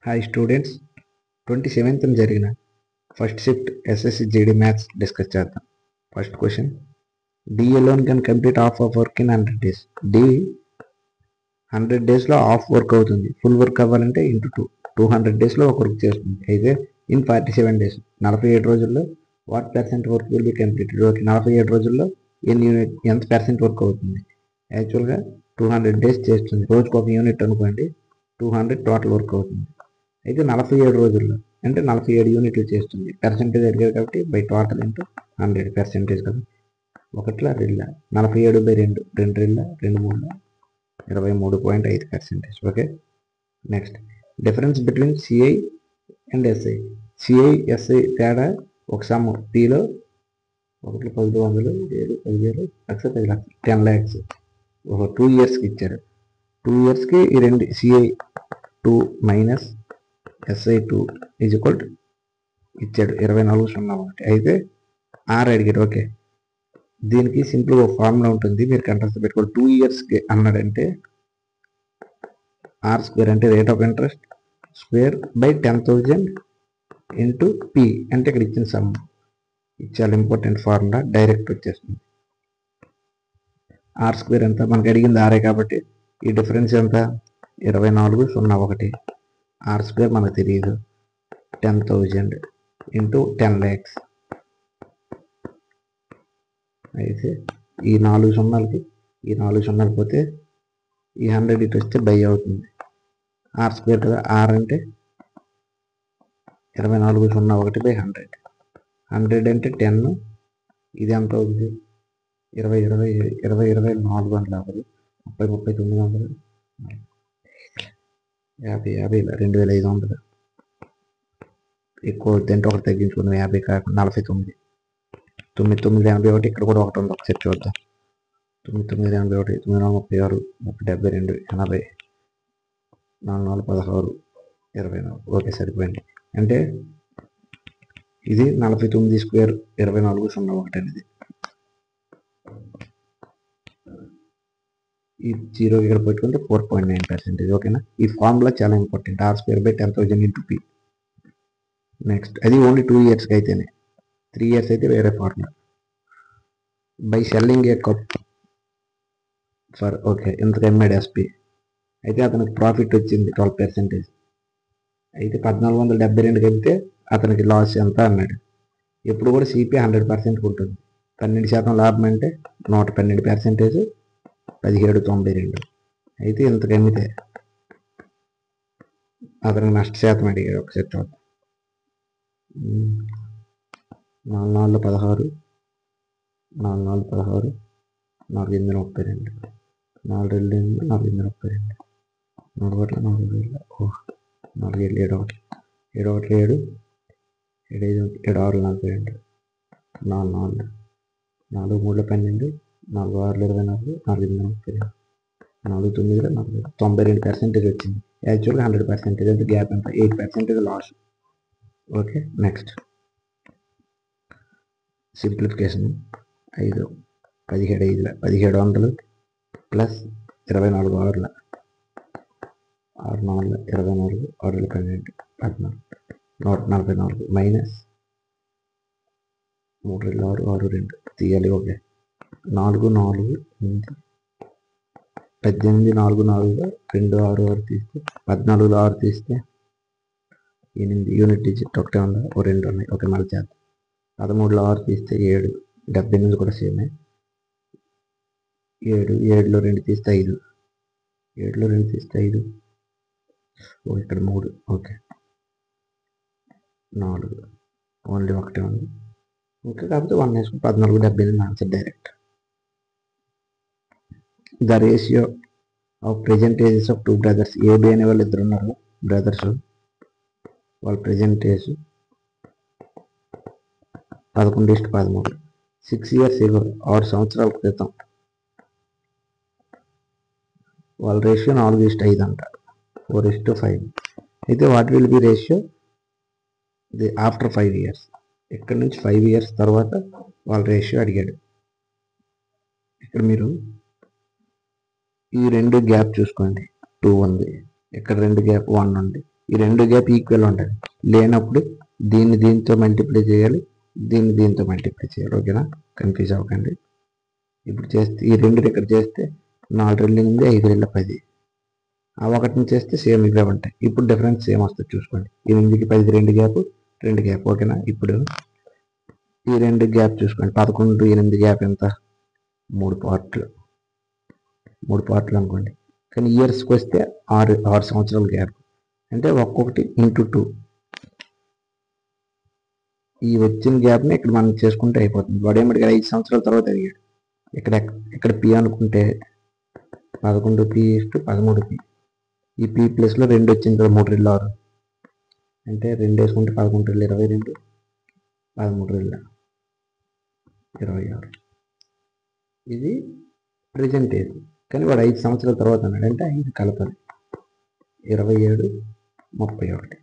Hi students, 27th జరిగిన first shift SSC GD maths discuss చేద్దాం. First question, D alone can complete half of work in 100 days. D 100 daysలో half work అవుతుంది. Full work అవ్వాలంటే into 200 daysలో ఒక work చేస్తుంది. అయితే ఇన్ 47 days 47 రోజుల్లో what percent work will be completed. Okay, 47 రోజుల్లో ఎంత పర్సెంట్ వర్క్ అవుతుంది? యాక్చువల్గా 200 days చేస్తుంది. రోజుకు ఒక యూనిట్ అనుకోండి, 200 టోటల్ వర్క్ అవుతుంది. అయితే 47 రోజుల్లో అంటే 47 యూనిట్లు చేస్తుంది. పర్సెంటేజ్ అడిగారు కాబట్టి బై టోటల్ ఇంటూ 100 పర్సెంటేజ్ కదా. ఒకట్లా రెండులా 47/2, 2 రెండులా 2 మూడులా 23.5%. Okay, next difference between CI and SI. CI SI తేడా ఒక సమ్ టీలో 1 10 100 7 10,000 లక్ష 10 లక్షలు 10 lakhs ఒక 2 yearsకి ఇచ్చారు. 2 yearsకి ఈ రెండు CI 2 minus SI2 is equal to ఇచ్చాడు 2401. అయితే ఆర్ అడిగాడు. ఓకే, దీనికి సింపుల్గా ఒక ఫార్ములా ఉంటుంది, మీరు కంట్రెస్ట్ పెట్టుకోవాలి. 2 yearsకి అన్నాడంటే ఆర్ స్క్వేర్ అంటే rate of interest square by 10,000 into P అంటే ఇక్కడ ఇచ్చిన సమ్. చాలా ఇంపార్టెంట్ ఫార్ములా, డైరెక్ట్ వచ్చేస్తుంది. ఆర్ స్క్వేర్ ఎంత? మనకి అడిగింది ఆరే కాబట్టి ఈ డిఫరెన్స్ ఎంత? 2401. ఆర్ స్క్వేర్ మనకు తెలియదు. 10,000 ఇంటూ 10 lakhs. అయితే ఈ 4 సున్నాలకి ఈ 4 సున్నాలు పోతే ఈ 100 ఇటు వస్తే బై అవుతుంది. ఆర్ స్క్వేర్ కదా, ఆర్ అంటే 2401/100. 100 అంటే 10, ఇది ఎంత అవుతుంది? 20 20 20 20 450 30 30 900 50 50 2500. ఎక్కువ అవుతుందంటే ఒకటి తగ్గించుకున్నాం, 50 కాకుండా 49 9981. ఇక్కడ కూడా ఒకటి ఉంది, ఒకసారి చూద్దాం. 9981 936 72 80 4416 24. ఓకే, సరిపోయింది. అంటే ఇది 49 స్క్వేర్ 2401 అనేది. ఈ జీరో ఇక్కడ పెట్టుకుంటే 4.9%. ఓకేనా? ఈ ఫార్ములా చాలా important. R square by 10,000 into P. Next అది ఓన్లీ 2 yearsకి అయితేనే, 3 years అయితే వేరే formula. By selling a cup for okay ఇంతకు ఎంఏడ్ ఎస్పీ. అయితే అతనికి ప్రాఫిట్ వచ్చింది 12%. అయితే 1472 కలిపితే అతనికి లాస్ ఎంత అన్నాడు. ఎప్పుడు కూడా సిపి 100% ఉంటుంది. 12% లాభం అంటే 112%, 1792. అయితే ఇంతకు అమ్మితే అతనికి నష్ట శాతం అడిగాడు. ఒకసారి చూద్దాం. 4 4 16 4 4 16 4 8 32 4 2 4 8 32 4 1 4 4 7 7 1 7 7 7 6 42 4 4 4 3 12 4 6 24 4 8 32 4 9 92% వచ్చింది. యాక్చువల్గా 100%. అంటే గ్యాప్ ఎంత? 8% loss. Okay, next simplification. 5 17 5 1700 plus 24 6 6 4 24 6 12 14 144 minus 3 6 6 2 తీయాలి. ఓకే, 4 4 18 4 4 2 6 6 తీస్తే 14 6 తీస్తే 8 యూనిట్ డిజిట్ ఒకటే ఉందా? ఓ 2 ఉన్నాయి. ఓకే, మళ్ళీ చేద్దాం. 13 6 తీస్తే 7 78 కూడా సేమే. 7 7లో 2 తీస్తే 5 7లో 2 తీస్తే 5. ఓ ఇక్కడ 3. ఓకే, 4 ఓన్లీ ఒకటే ఉంది. ఓకే, కాకపోతే 1 వేసుకుని 14 78 answer direct. The ratio of present ages of 2 brothers. A B అనే వాళ్ళు ఇద్దరు ఉన్నారు బ్రదర్స్. వాళ్ళ ప్రెజెంట్ ఏజ్ 11:13. 6 years ago 6 సంవత్సరాల క్రితం వాళ్ళ రేషియో 4:5 అంట. 4:5. అయితే what will be ratio after 5 years. ఇక్కడ నుంచి 5 years తర్వాత వాళ్ళ రేషియో అడిగాడు. ఇక్కడ మీరు ఈ 2 గ్యాప్ చూసుకోండి. 2 ఉంది, ఇక్కడ 2 గ్యాప్ 1 ఉంది. ఈ రెండు గ్యాప్ ఈక్వల్ ఉంటుంది. లేనప్పుడు దీన్ని దీంతో మల్టిప్లై చేయాలి, దీన్ని దీంతో మల్టిప్లై చేయాలి. ఓకేనా, కన్ఫ్యూజ్ అవ్వకండి. ఇప్పుడు చేస్తే ఈ రెండు ఇక్కడ చేస్తే 4 2 8 5 2 10. ఆ ఒకటిని చేస్తే సేమ్ ఇవే ఉంటాయి. ఇప్పుడు డిఫరెన్స్ సేమ్ వస్తుంది చూసుకోండి. 8కి 10 2 గ్యాప్. ఓకేనా, ఇప్పుడు ఈ రెండు గ్యాప్ చూసుకోండి. 11 8 గ్యాప్ ఎంత? 3 పార్ట్లు అనుకోండి. కానీ ఇయర్స్కి వస్తే 6 సంవత్సరాల గ్యాప్. అంటే ఒక్కొక్కటి ఇంటూ 2. ఈ వచ్చిన గ్యాప్ని ఇక్కడ మనం చేసుకుంటే అయిపోతుంది. వాడు ఏమిటి 5 సంవత్సరాల తర్వాత అడిగాడు. ఇక్కడ పి అనుకుంటే 11p 13p. ఈ p ప్లస్లో 2 వచ్చింది కదా, 3 2 6. అంటే 2 వేసుకుంటే 11 2 22, 13 2 26. ఇది ప్రజెంట్ ఏజ్. కానీ వాడు 5 సంవత్సరాల తర్వాత అన్నాడు, అంటే 5 కలపాలి. 27 31.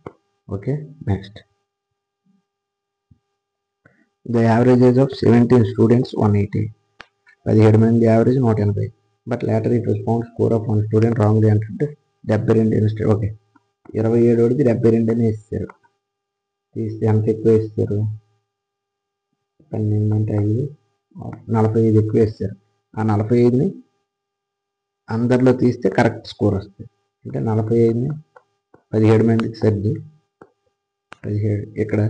Okay, next. The average age of 17 students 180. 17 మంది average 180. But later it was found score of 1 student wrongly అంటే 72 ఇన్స్టెడ్. ఓకే, 27 వాడికి 72 అని వేస్తారు. తీస్తే ఎంత ఎక్కువ వేస్తారు? 12 అంటే 5, 45 ఎక్కువ వేస్తారు. ఆ 45ని అందరిలో తీస్తే కరెక్ట్ స్కోర్ వస్తుంది. అంటే 45ని 17 మందికి సర్ది 17 ఇక్కడ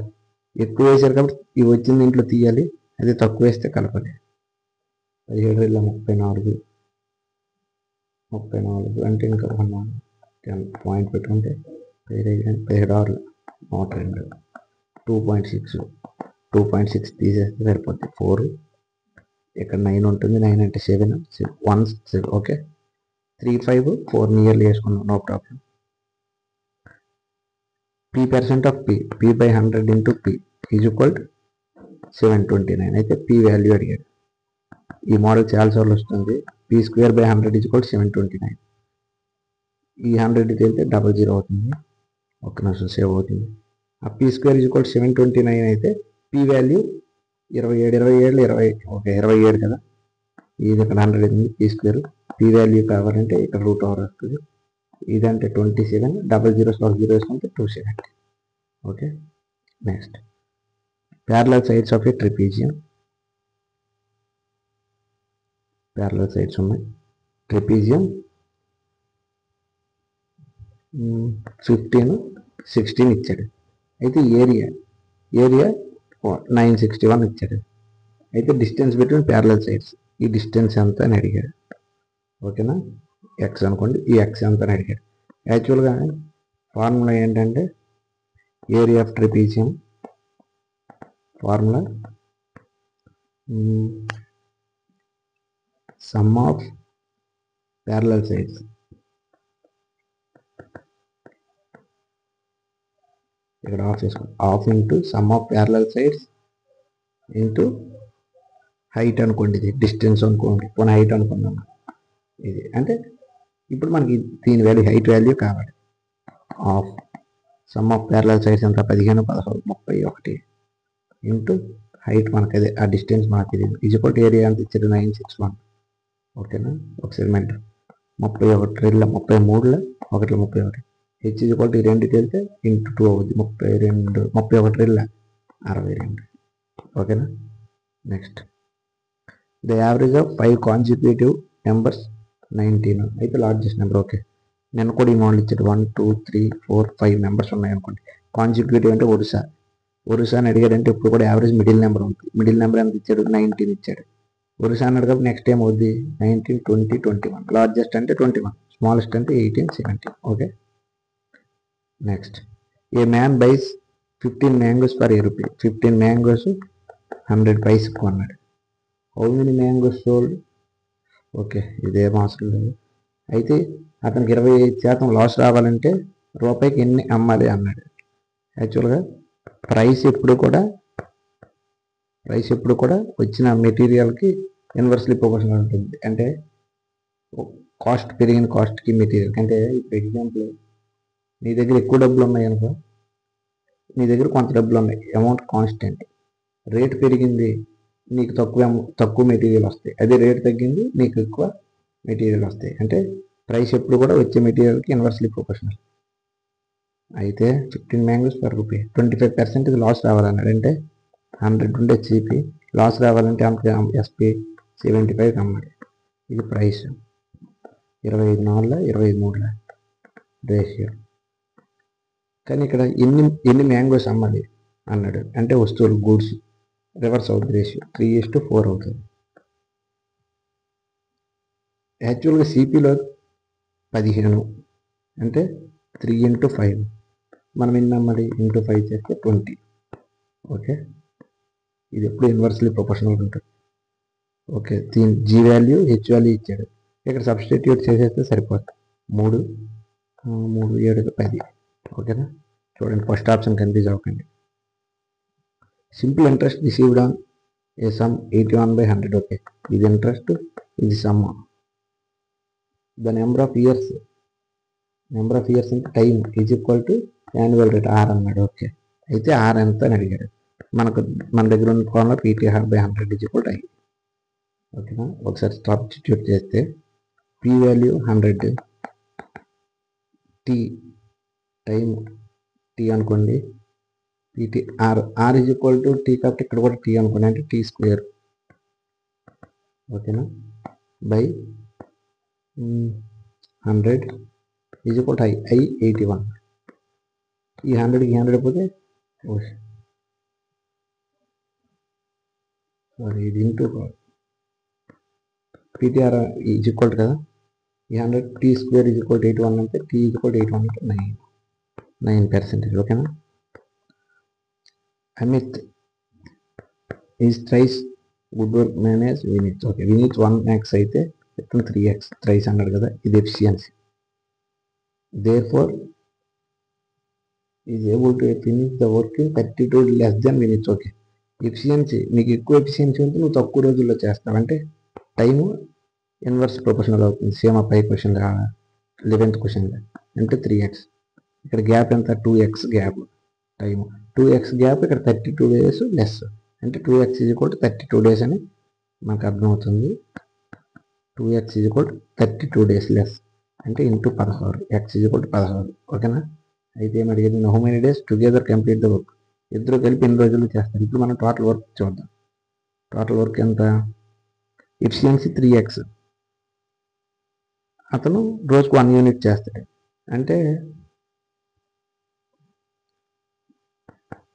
ఎక్కువ వేసారు కాబట్టి ఇవి వచ్చిన దీంట్లో తీయాలి. అదే తక్కువ వేస్తే కలపాలి. 17 ఇలా 34 అంటే ఇంకా 10 పాయింట్ పెట్టుకుంటే 17 102 2.6 తీసేస్తే సరిపోతుంది. 4 ఇక్కడ 9 ఉంటుంది. 9 అంటే 7 1 7. ఓకే, 3 5 4 నియర్లీ వేసుకున్నాం, no problem. p% of p by 100 into p is equal 729. అయితే p వాల్యూ అడిగాడు. ఈ మోడల్ చాలాసార్లు వస్తుంది. p² by 100 is equal 729. ఈ 100 వెళ్తే 00 అవుతుంది. ఒక్క నిమిషం సేవ్ అవుతుంది. ఆ p² ఈజ్ ఈక్వల్ 729 అయితే p వాల్యూ 27 కదా. ఇది ఇక్కడ 100 ఉంది. p² వాల్యూ కావాలంటే ఇక్కడ √over వస్తుంది. ఇదంటే 27 00 వేసుకుంటే 270. Okay, next. Parallel sides of A trapezium. Parallel sides ఉన్నాయి. ట్రిపీజియం 15 16 ఇచ్చాడు. అయితే ఏరియా 961 ఇచ్చాడు. అయితే డిస్టెన్స్ బిట్వీన్ ప్యారలల్ సైడ్స్, ఈ డిస్టెన్స్ ఎంత అని అడిగాడు. ఓకేనా, ఎక్స్ అనుకోండి. ఈ ఎక్స్ ఎంత అని అడిగాడు. యాక్చువల్గా ఫార్ములా ఏంటంటే area of trapezium formula some of parallel sides ఇక్కడ ఆఫ్ చేసుకోండి. Of into some of parallel sides into height అనుకోండి. ఇది డిస్టెన్స్ అనుకోండి, పోనీ హైట్ అనుకుందాం. ఇది అంటే ఇప్పుడు మనకి దీని వాల్యూ హైట్ వాల్యూ కావాలి. Of some of parallel sides ఎంత? 15 16 31 ఇంటూ హైట్ మనకి అదే, ఆ డిస్టెన్స్ మనకి ఇది ఈజ్ ఈక్వల్ టు ఏరియా ఎంత ఇచ్చారు? 961. ఓకేనా, ఒకసారి meant 31 2 33 1 31. H is equal to 2 వెళ్తే ఇంటూ 2 అవుద్ది. 32 31 2 62. ఓకేనా, next. The average of 5 consecutive numbers 19. అయితే లార్జెస్ట్ నెంబర్. ఓకే, నేను కూడా ఈ మోడల్ ఇచ్చాడు. 1 2 3 4 5 మెంబర్స్ ఉన్నాయి అనుకోండి. కాన్సిక్యూటివ్ అంటే వరుస అని అడిగాడంటే ఇప్పుడు కూడా యావరేజ్ మిడిల్ నెంబర్ ఉంటుంది. మిడిల్ నెంబర్ ఎంత ఇచ్చాడు? 19 ఇచ్చాడు. వరుస అన్నాడు కాబట్టి నెక్స్ట్ ఏం అవుద్ది? 19 20 21. లార్జెస్ట్ అంటే 21, స్మాలెస్ట్ అంటే 18 17. Okay, next. A man buys 15 mangoes for ₹1. 15 mangoes 100 పైసకి కొన్నాడు. How many mangoes sold? Okay, ఇదేం అవసరం లేదు. అయితే అతనికి 25% లాస్ రావాలంటే రూపాయికి ఎన్ని అమ్మాలి అన్నాడు. యాక్చువల్గా ప్రైస్ ఎప్పుడు కూడా వచ్చిన మెటీరియల్కి ఇన్వర్స్లీ ప్రొపోర్షనల్ ఉంటుంది. అంటే కాస్ట్ పెరిగిన కాస్ట్కి మెటీరియల్ అంటే, ఇప్పుడు ఎగ్జాంపుల్ నీ దగ్గర ఎక్కువ డబ్బులు ఉన్నాయి అనుకో, నీ దగ్గర కొంత డబ్బులు ఉన్నాయి, అమౌంట్ కాన్స్టెంట్. రేట్ పెరిగింది, నీకు తక్కువ మెటీరియల్ వస్తాయి. అదే రేట్ తగ్గింది, నీకు ఎక్కువ మెటీరియల్ వస్తాయి. అంటే ప్రైస్ ఎప్పుడు కూడా వచ్చే మెటీరియల్కి ఇన్వర్స్లీ ప్రొపోర్షనల్. అయితే 15 మ్యాంగోస్ పర్ రూపీ 25% లాస్ రావాలన్నాడు. అంటే 100 ఉండే చీపీ లాస్ రావాలంటే ఎస్పీ 75 అమ్మాలి. ఇది ప్రైస్ 25/4 రేషియో. కానీ ఇక్కడ ఎన్ని మ్యాంగోస్ అమ్మాలి అన్నాడు. అంటే వస్తువులు గూడ్స్ రివర్స్ అవుతుంది. రేషియో 3:4 అవుతుంది. యాక్చువల్గా సిపిలో 15 అంటే 3:5. మనం ఎన్ని అమ్మాలి? ఇంటూ 5 చేస్తే 20. ఓకే, ఇది ఎప్పుడు ఇన్వర్స్లీ ప్రొపోర్షనల్ ఉంటుంది. ఓకే, దీని జీ వాల్యూ హెచ్ వాల్యూ ఇచ్చాడు. ఇక్కడ సబ్స్టిట్యూట్ చేసేస్తే సరిపోతుంది. 3 7 10. ఓకేనా? చూడండి, ఫస్ట్ ఆప్షన్ కన్ఫ్యూజ్ అవ్వకండి. Simple interest received on a sum 81/100. Okay, ఇది ఇంట్రెస్ట్, ఇది sum. The number of years అంటే time is equal to annual rate R అన్నాడు. ఓకే, అయితే ఆర్ ఎంత అని అడిగాడు. మన దగ్గర ఉన్న formula PT/100 is equal to I. ఓకేనా? ఒకసారి సబ్స్టిట్యూట్ చేస్తే P value 100, T time T అనుకోండి, PT R is equal to T కాబట్టి ఇక్కడ కూడా టీ అనుకోండి, అంటే T². ఓకేనా? By 100 is equal to I 81. ఈ 100కి 100 పోతే సారీ, ఇది ఇంటూ PTR ఈజ్ ఈక్వల్ కదా. ఈ 100 T² ఈజ్ ఈక్వల్ టు 81 అంటే T ఈజ్ ఈక్వల్ టు 81 అంటే 9%. ఓకేనా? Amit is thrice good work manage Vineet. Okay, Vineet 1x అయితే ఇతను 3x థ్రైస్ అన్నాడు కదా, ఇది efficiency. Therefore is able to finish the work in 32 less than minutes. Okay, efficiency నీకు ఎక్కువ ఎఫిషియన్సీ ఉంటే నువ్వు తక్కువ రోజుల్లో చేస్తావు, అంటే టైము ఇన్వర్స్ ప్రొపోర్షనల్ అవుతుంది. సేమ్ ఆ పై క్వశ్చన్ 11th క్వశ్చన్లో అంటే 3x. ఇక్కడ గ్యాప్ ఎంత? 2x gap time. 2x gap ఇక్కడ 32 days లెస్, అంటే 2x is equal to 32 days అని మనకు అర్థమవుతుంది. 2x is equal to 32 days less అంటే into 16, x is equal to 16. ఓకేనా? అయితే ఏమి అడిగింది? How many days together complete the work. ఇద్దరు కలిపి ఎన్ని రోజుల్లో చేస్తారు. ఇప్పుడు మనం టోటల్ వర్క్ చూద్దాం. టోటల్ వర్క్ ఎంత? ఎఫిషియన్సీ 3x, అతను రోజుకు 1 యూనిట్ చేస్తాడు, అంటే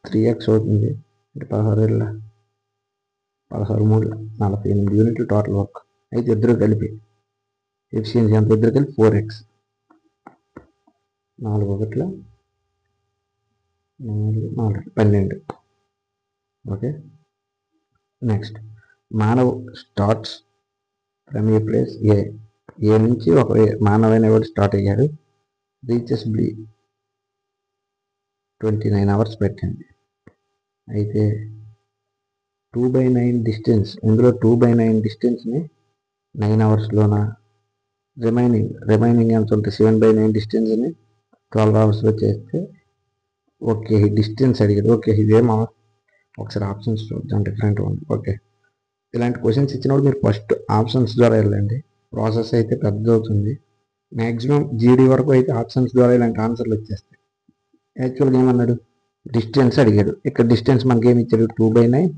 3x అవుతుంది. అంటే 16 3 48 యూనిట్లు టోటల్ వర్క్. అయితే ఇద్దరు కలిపి ఎఫిషియన్సీ ఎంత? ఇద్దరు కలిపి 4x. 4 1 12. Okay, next Manav starts from A place A నుంచి ఒక మానవ్ అనేవాడు స్టార్ట్ అయ్యాడు. రీచెస్ బి 29 hours పెట్టింది. అయితే 2/9 డిస్టెన్స్, ఇందులో 2/9 డిస్టెన్స్ని 9 అవర్స్లోన, రిమైనింగ్ ఎంత ఉంటుంది? 7/9 డిస్టెన్స్ని 12 అవర్స్లో చేస్తే. ఓకే, ఈ డిస్టెన్స్ అడిగాడు. ఓకే, ఇదేమో ఒకసారి ఆప్షన్స్ చూద్దాం, డిఫరెంట్ ఉంది. ఓకే, ఇలాంటి క్వశ్చన్స్ ఇచ్చినప్పుడు మీరు ఫస్ట్ ఆప్షన్స్ ద్వారా వెళ్ళండి. ప్రాసెస్ అయితే పెద్ద అవుతుంది. మ్యాక్సిమం జీడీ వరకు అయితే ఆప్షన్స్ ద్వారా ఇలాంటి ఆన్సర్లు వచ్చేస్తాయి. యాక్చువల్గా ఏమన్నాడు? డిస్టెన్స్ అడిగాడు. ఇక్కడ డిస్టెన్స్ మనకి ఏమి ఇచ్చాడు? 2/9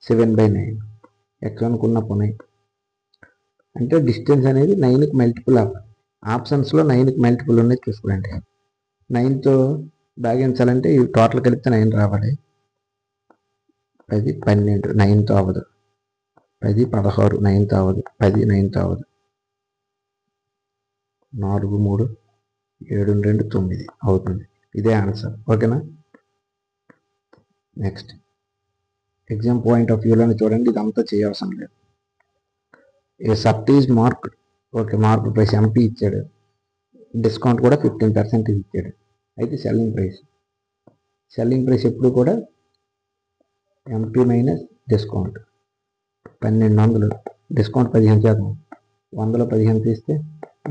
7/9 ఎక్స్ అనుకున్న పోనీ, అంటే డిస్టెన్స్ అనేది 9కి మల్టిపుల్ అవ్వాలి. ఆప్షన్స్లో 9కి మల్టిపుల్ ఉన్నది చూసుకోండి. 9తో భాగించాలంటే ఈ టోటల్ కలిపితే 9 రావాలి. 10 12 9తో అవ్వదు. 10 16 9తో అవ్వదు. 10 9తో అవ్వదు. 4 3 7 2 9 అవుతుంది. ఇదే ఆన్సర్. ఓకేనా? నెక్స్ట్ ఎగ్జామ్ పాయింట్ ఆఫ్ వ్యూలోనే చూడండి, ఇదంతా చేయవలసిన లేదు. A shirt is mark. Okay, mark price MP ఇచ్చాడు, డిస్కౌంట్ కూడా 15% ఇచ్చాడు. అయితే సెల్లింగ్ ప్రైస్ ఎప్పుడు కూడా ఎంపీ మైనస్ డిస్కౌంట్ 1200, డిస్కౌంట్ 15%. 100లో 15 తీస్తే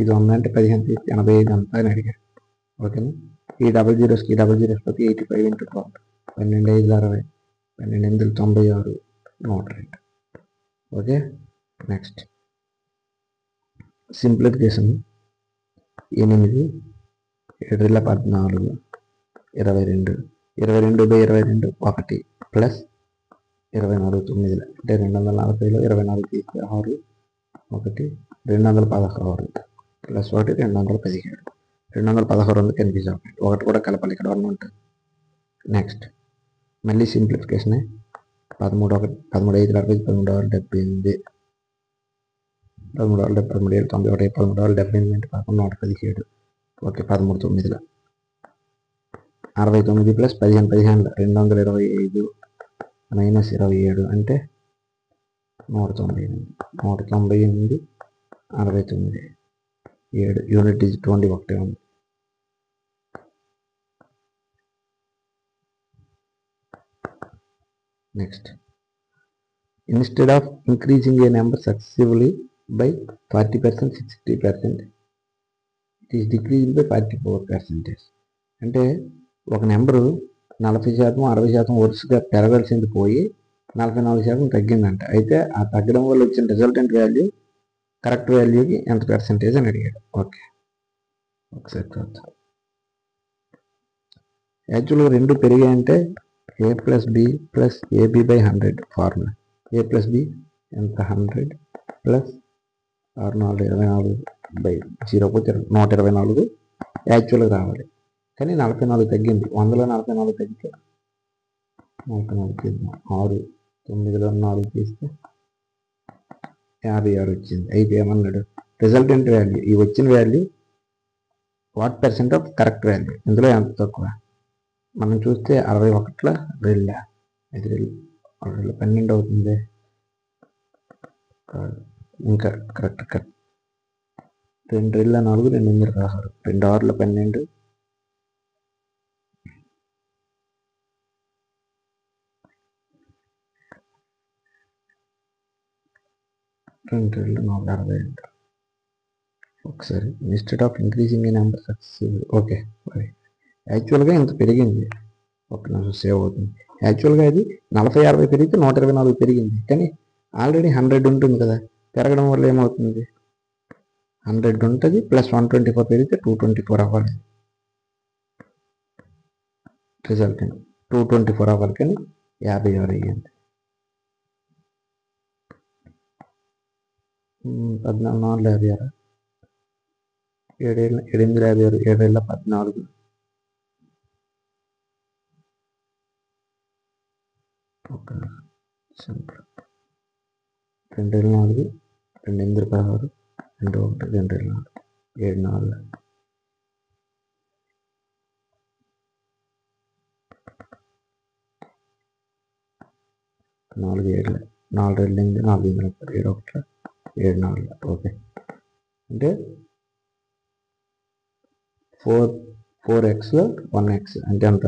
ఇది 100 అంటే 15 తీస్తే 85 అంతా అని అడిగారు. ఓకేనా? ఈ 00కి 85 into 12 12 5 60 12 8 96 102. Okay, next simplification 8 7 14 22. 22/22 1 plus 24 9 అంటే 240లో 24 తీస్తే 6 1 216 ప్లస్ 1 217. 216 ఉంది కన్ఫ్యూజ్ అవ్వండి. 1 కూడా కలపాలి, ఇక్కడ 1 ఉంటుంది. నెక్స్ట్ మళ్ళీ సింప్లిఫికేషన్ 13 1 13 5 60 13 6 78 13 6 13 7 91 13 6 78 11 117. ఓకే 13 9 69 ప్లస్ 15 15 225 మైనస్ 27 అంటే 198 198 69 7 యూనిట్ డిజిట్ ఓన్లీ ఒకటే ఉంది. Next instead of increasing A number successively by 40% 60% it is decreased by 44%. అంటే ఒక నెంబరు 40% 60% వరుసగా పెరగాల్సింది పోయి 44% తగ్గిందంట. అయితే ఆ తగ్గడం వల్ల వచ్చిన రిజల్టెంట్ వాల్యూ కరెక్ట్ వాల్యూకి ఎంత పర్సెంటేజ్ అని అడిగాడు. ఓకే ఒకసారి చూద్దాం. యాక్చువల్గా రెండు పెరిగాయంటే A plus B plus AB by 100 formula. A plus B ఎంత 100 ప్లస్ 6 బై 0 పోతే 124 యాక్చువల్గా రావాలి. కానీ 44 తగ్గింది. 100లో 44 తగ్గితే 44 తీద్దాం. 6 9లో 4 తీస్తే 56 వచ్చింది. అయితే ఏమన్నాడు రిజల్టెంట్ వాల్యూ ఈ వచ్చిన value what percent of correct value, ఇందులో ఎంత తక్కువ. మనం చూస్తే 61లో 2 5 2 12 అవుతుంది. ఇంకా కరెక్ట్ 2 2 4 2 8 16 2 6 12 2 2 4 62. ఒకసారి instead of increasing A number successive. Okay యాక్చువల్గా ఇంత పెరిగింది. ఒక నిమిషం సేవ్ అవుతుంది. యాక్చువల్గా ఇది 40 60 పెరిగితే 124 పెరిగింది. కానీ ఆల్రెడీ 100 ఉంటుంది కదా, పెరగడం వల్ల ఏమవుతుంది 100 ఉంటుంది ప్లస్ 124 పెరిగితే 224 అవ్వాలి. రిజల్ట్ 224 అవ్వాలి కానీ 56 అయ్యింది. 14 56 7 8 56 7 14 2 4 2 8 16 2 1 2 4 7 4 4 7 4 2 4 7 7 1 7 4. ఓకే అంటే 4x 1x అంటే అంత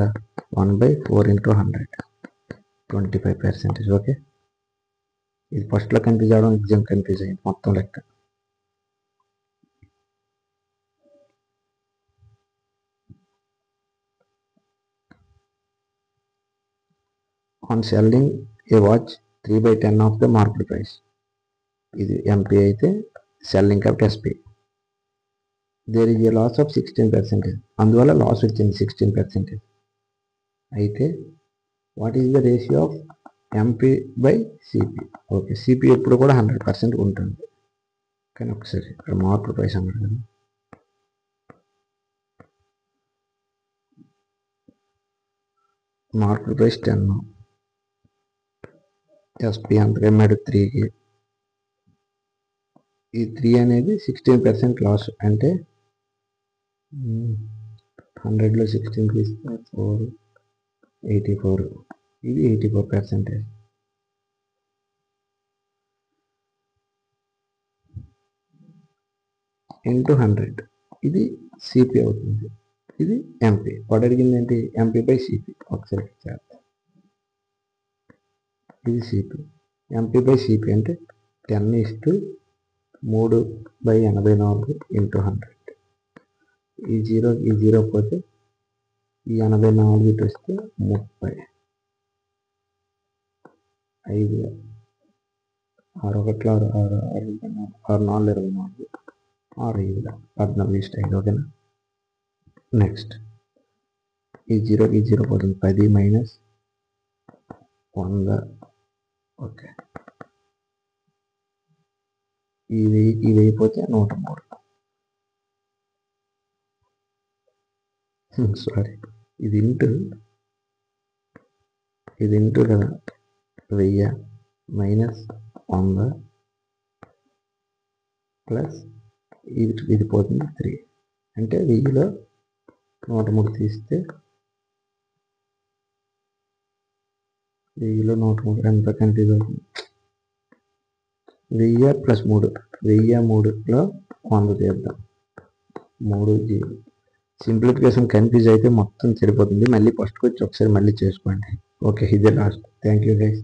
1/4 × 100 25%. ఓకే ఇది ఫస్ట్లో కన్ఫ్యూజ్ అవ్వడం ఎగ్జామ్ కన్ఫ్యూజ్ అయ్యింది మొత్తం లెక్క. On selling a watch 3/10 of the market price. ఇది ఎంపీ అయితే సెల్లింగ్ కాబట్టి SP. There is a loss of 16%. అందువల్ల లాస్ వచ్చింది 16%. అయితే what is the ratio of MP by CP. Okay CP ఎప్పుడు కూడా 100% ఉంటుంది. కానీ ఒకసారి ఇక్కడ మార్కెట్ ప్రైస్ అన్నారు కదా, మార్కెట్ ప్రైస్ 10, ఎస్పీ అంతగా అమ్మాడు 3కి. ఈ 3 అనేది 16% లాస్. అంటే 100లో 16 తీస్తే 4 84. ఇది 84%. ఇంటూ 100 ఇది సిపి అవుతుంది. ఇది ఎంపీ. వాడు అడిగింది ఏంటి ఎంపీ బై సిపి. ఒకసారి చేద్దాం. ఇది సిపి. ఎంపీ బై సిపి అంటే 10:3/84 ఇంటూ 100. ఈ 0 పోతే ఈ 84 ఇటు వస్తే 30. 5 6 1 6 6 6 4 24 6 5 14 5. ఓకేనా. నెక్స్ట్ ఈ జీరోకి 0 పోతుంది. 10 మైనస్ 100. ఓకే, ఈ వెయ్యి పోతే 103. సారీ, ఇది ఇంటూ కదా, 1000 మైనస్ 100 ప్లస్ ఇది పోతుంది 3. అంటే 1000లో 103 తీస్తే 1000లో 103 ఎంత కన్ఫ్యూజ్ అవుతుంది. 1000 ప్లస్ 3, 1003లో 100 తీద్దాం. 3 సింప్లిఫికేషన్ కన్ఫ్యూజ్ అయితే మొత్తం సరిపోతుంది. మళ్ళీ ఫస్ట్కి వచ్చి ఒకసారి మళ్ళీ చేసుకోండి. ఓకే, ఇదే లాస్ట్. Thank you guys.